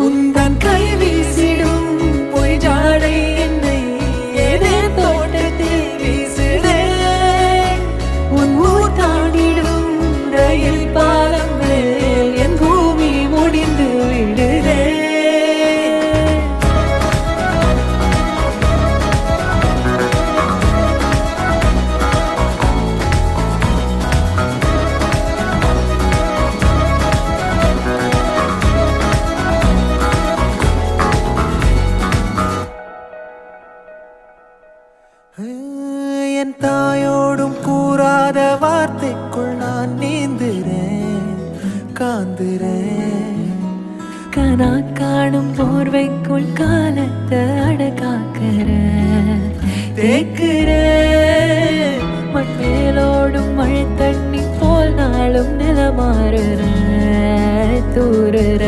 உந்தன் கை வீசிடும் பொய் ஜாடை என்னை ஏதே தோட்டத்தில் வீசுதே. உன் ஊர் தாண்டிடும் ரயில் பாலம் மேல் என் பூமி முடிந்து விடுதே. என் தாயோடும் கூறாத வார்த்தைக்குள் நான் நீந்துறேன், காந்துறேன். கனா காணும் போர்வைக்குள் காலத்தை அடக்காக்கிற தேக்குறேன். மண்மேலோடும் மழை தண்ணி போல் நாளும் நிலமாறுற தூறுற